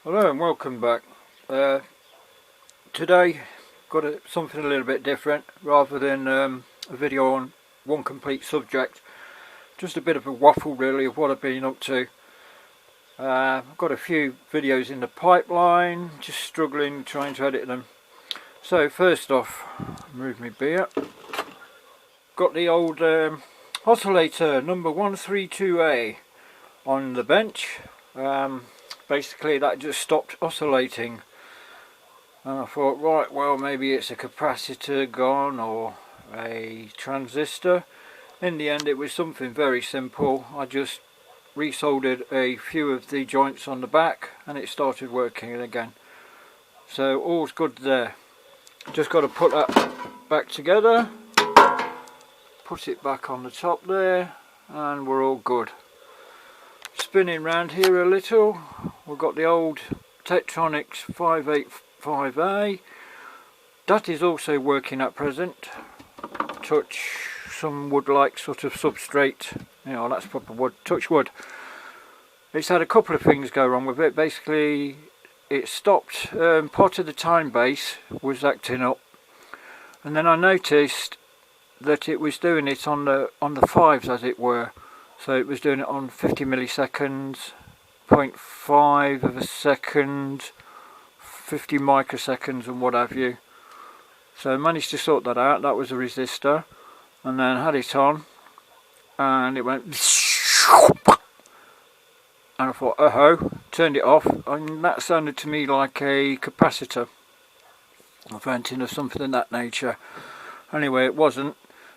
Hello and welcome back. Today got something a little bit different. Rather than a video on one complete subject, just a bit of a waffle really of what I've been up to. I've got a few videos in the pipeline, just struggling trying to edit them. So first off, move my beer. Got the old oscillator number 132A on the bench. Basically that just stopped oscillating, and I thought, right, well, maybe it's a capacitor gone or a transistor. In the end it was something very simple. I just resoldered a few of the joints on the back and it started working again, so all's good there. Just got to put that back together, put it back on the top there, and we're all good. Spinning round here a little, we've got the old Tektronix 585A. That is also working at present. Touch some wood-like sort of substrate, you know, that's proper wood, touch wood. It's had a couple of things go wrong with it. Basically it stopped, part of the time base was acting up, and then I noticed that it was doing it on the fives, as it were. So it was doing it on 50 milliseconds, 0.5 of a second, 50 microseconds and what have you. So I managed to sort that out. That was a resistor, and then had it on and it went, and I thought, oh, turned it off, and that sounded to me like a capacitor, a venting or something of that nature. Anyway, it wasn't.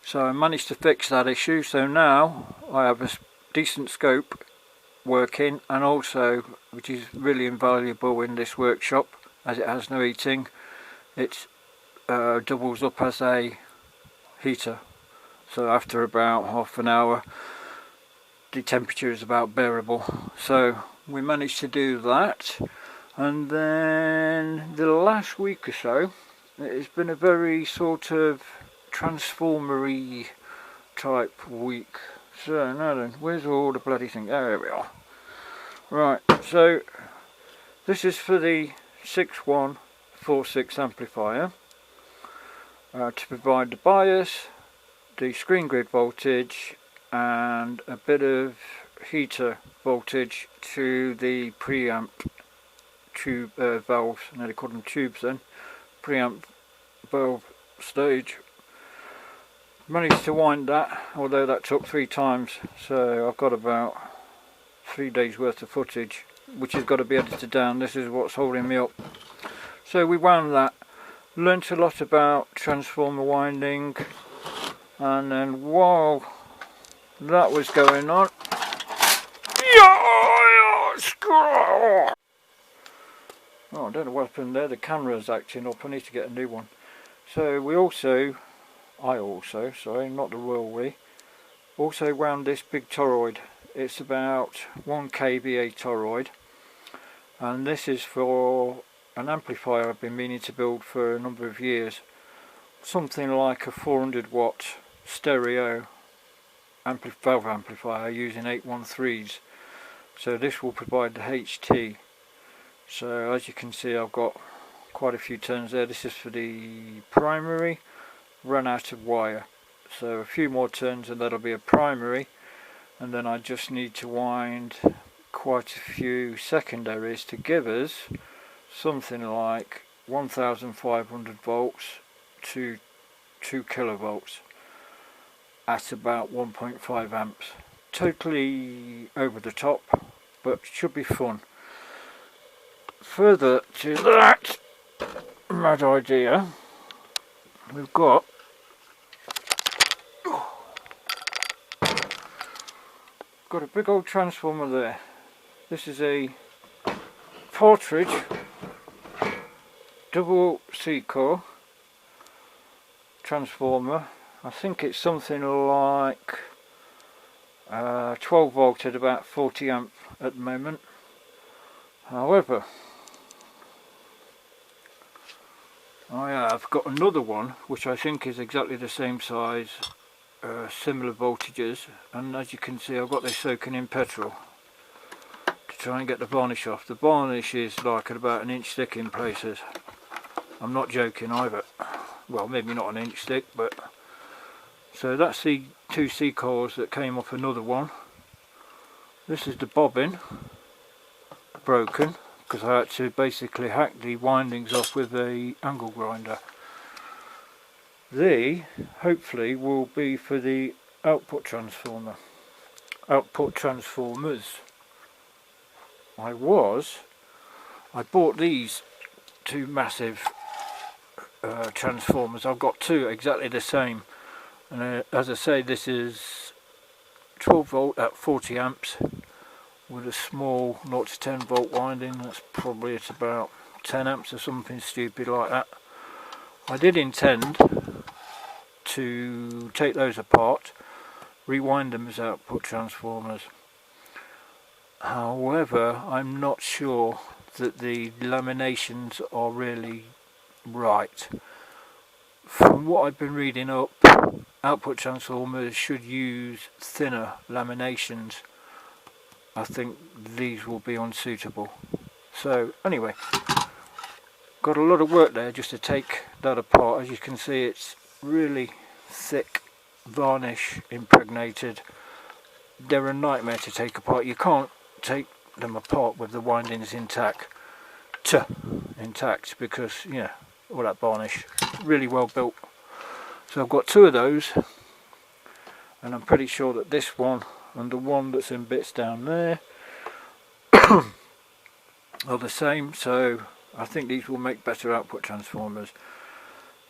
So I managed to fix that issue, so now I have a decent scope working, and also, which is really invaluable in this workshop as it has no heating, it doubles up as a heater. So after about half an hour the temperature is about bearable. So we managed to do that, and then the last week or so it's been a very sort of transformery type week. So now then, where's all the bloody thing? There we are. Right, so this is for the 6146 amplifier, to provide the bias, the screen grid voltage, and a bit of heater voltage to the preamp tube valves. No, they call them tubes then. Preamp valve stage. Managed to wind that, although that took 3 times, so I've got about 3 days worth of footage which has got to be edited down. This is what's holding me up. So we wound that, learnt a lot about transformer winding, and then while that was going on, oh, I don't know what happened there, the camera's acting up, I need to get a new one. So I also, sorry, not the royal we, also wound this big toroid. It's about 1 kVA toroid, and this is for an amplifier I've been meaning to build for a number of years. Something like a 400 watt stereo valve amplifier using 813s. So this will provide the HT. So as you can see, I've got quite a few turns there. This is for the primary. Run out of wire, so a few more turns and that'll be a primary, and then I just need to wind quite a few secondaries to give us something like 1500 volts to 2 kilovolts at about 1.5 amps. Totally over the top, but should be fun. Further to that mad idea, we've got a big old transformer there. This is a Partridge double C-core transformer. I think it's something like 12 volt at about 40 amp at the moment. However, I have got another one which I think is exactly the same size, similar voltages, and as you can see I've got this soaking in petrol to try and get the varnish off. The varnish is like at about an inch thick in places. I'm not joking either. Well, maybe not an inch thick, but... So that's the 2 C-cores that came off another one. This is the bobbin, broken, because I had to basically hack the windings off with a angle grinder. The, hopefully, will be for the output transformer. Output transformers. I bought these 2 massive transformers. I've got 2 exactly the same, and as I say, this is 12 volt at 40 amps with a small 0 to 10 volt winding. That's probably at about 10 amps or something stupid like that. I did intend to take those apart, rewind them as output transformers. However, I'm not sure that the laminations are really right. From what I've been reading up, output transformers should use thinner laminations. I think these will be unsuitable. So anyway, got a lot of work there just to take that apart. As you can see, it's really thick varnish impregnated. They're a nightmare to take apart. You can't take them apart with the windings intact because, yeah, all that varnish. Really well built. So I've got 2 of those, and I'm pretty sure that this one and the one that's in bits down there are the same, so I think these will make better output transformers.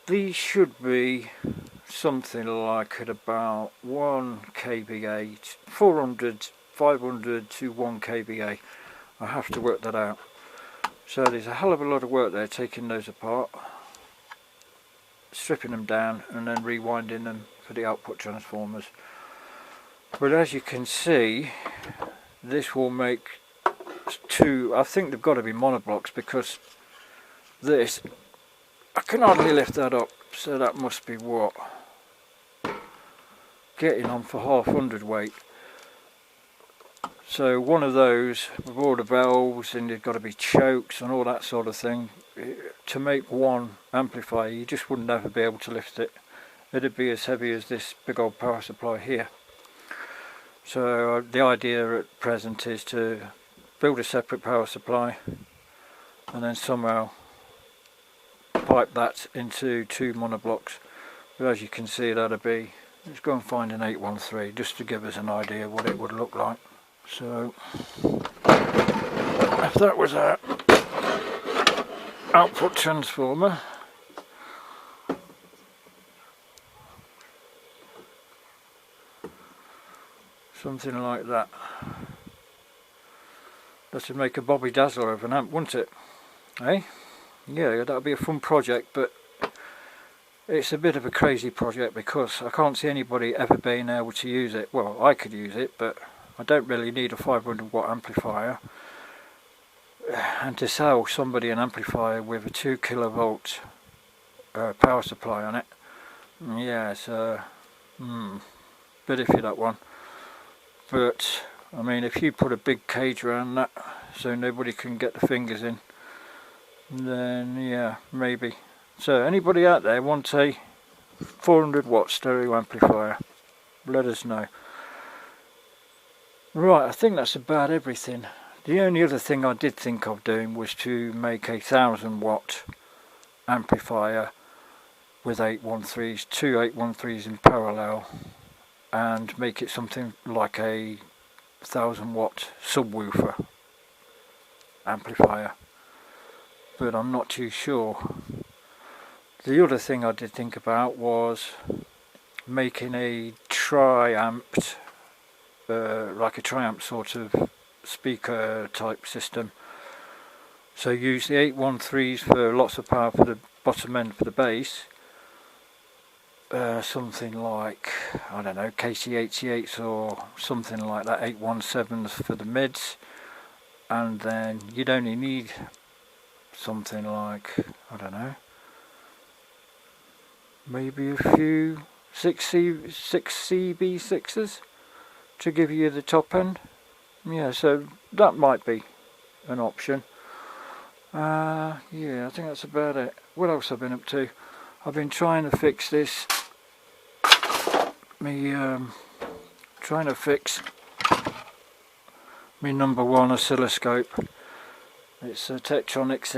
These should be something like at about 1 kVA, 400, 500 to 1 kVA. I have to work that out. So there's a hell of a lot of work there, taking those apart, stripping them down, and then rewinding them for the output transformers. But as you can see, this will make 2, I think they've got to be monoblocks, because this, I can hardly lift that up, so that must be what? Getting on for 1/2 weight. So one of those with all the valves, and there's got to be chokes and all that sort of thing. To make one amplifier, you just wouldn't ever be able to lift it. It'd be as heavy as this big old power supply here. So the idea at present is to build a separate power supply and then somehow pipe that into 2 monoblocks. But as you can see, that'll be, let's go and find an 813 just to give us an idea what it would look like. So if that was our output transformer, something like that, that would make a Bobby Dazzler of an amp, wouldn't it? Eh? Yeah, that would be a fun project, but it's a bit of a crazy project because I can't see anybody ever being able to use it. Well, I could use it, but I don't really need a 500 watt amplifier. And to sell somebody an amplifier with a 2 kilovolt power supply on it, yeah, it's a bit iffy, that one. But I mean, if you put a big cage around that so nobody can get the fingers in, then yeah, maybe. So anybody out there wants a 400 watt stereo amplifier, let us know. Right, I think that's about everything. The only other thing I did think of doing was to make a 1000 watt amplifier with 813s, 2 813s in parallel, and make it something like a 1000 watt subwoofer amplifier, but I'm not too sure. The other thing I did think about was making a tri-amped, like a tri-amp sort of speaker type system. So use the 813s for lots of power for the bottom end for the bass, something like, I don't know, KC88s or something like that, 817s for the mids, and then you'd only need something like, I don't know, maybe a few 6 CB6s to give you the top end. yeah, so that might be an option. Yeah, I think that's about it. What else I've been up to? I've been trying to fix this. Trying to fix my number one oscilloscope. It's a Tektronix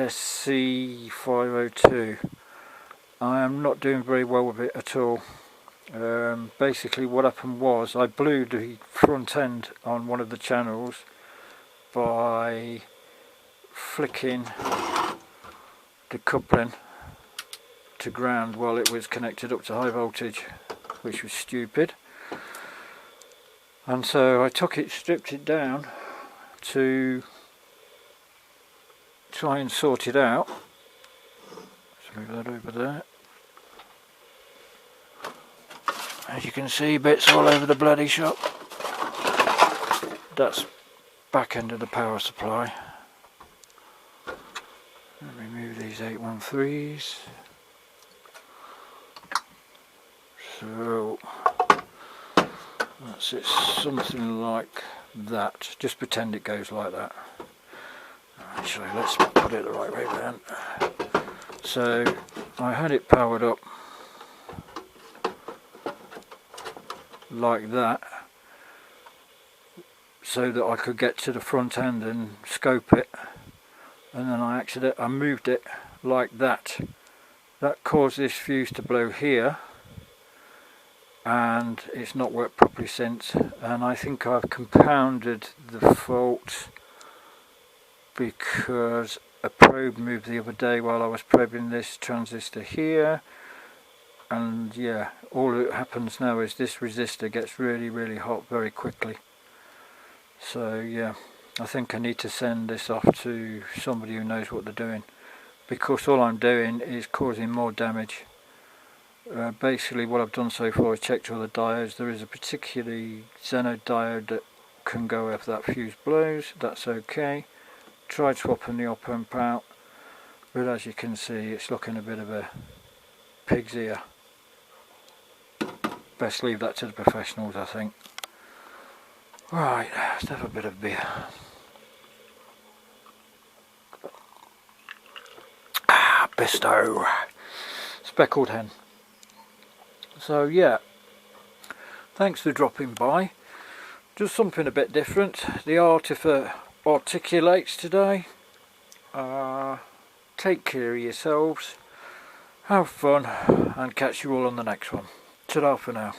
SC502. I am not doing very well with it at all. Basically what happened was I blew the front end on one of the channels by flicking the coupling to ground while it was connected up to high voltage, which was stupid. And so I stripped it down to try and sort it out. Let's move that over there. As you can see, bits all over the bloody shop. That's back end of the power supply. Remove these 813s. So that's it, something like that. Just pretend it goes like that. Actually, let's put it the right way then. So I had it powered up like that so that I could get to the front end and scope it, and then I moved it like that. That caused this fuse to blow here, and it's not worked properly since, and I think I've compounded the fault because a probe moved the other day while I was probing this transistor here, and yeah, all that happens now is this resistor gets really hot very quickly. So yeah, I think I need to send this off to somebody who knows what they're doing, because all I'm doing is causing more damage. Basically what I've done so far is checked all the diodes. There is a particularly Xeno diode that can go if that fuse blows. That's okay. Tried swapping the op amp out, but as you can see it's looking a bit of a pig's ear. Best leave that to the professionals, I think. Right, let's have a bit of beer. Bisto. Speckled hen. So yeah, thanks for dropping by. Just something a bit different. The Artificer Articulates today. Take care of yourselves, have fun, and catch you all on the next one. Ta-ra for now.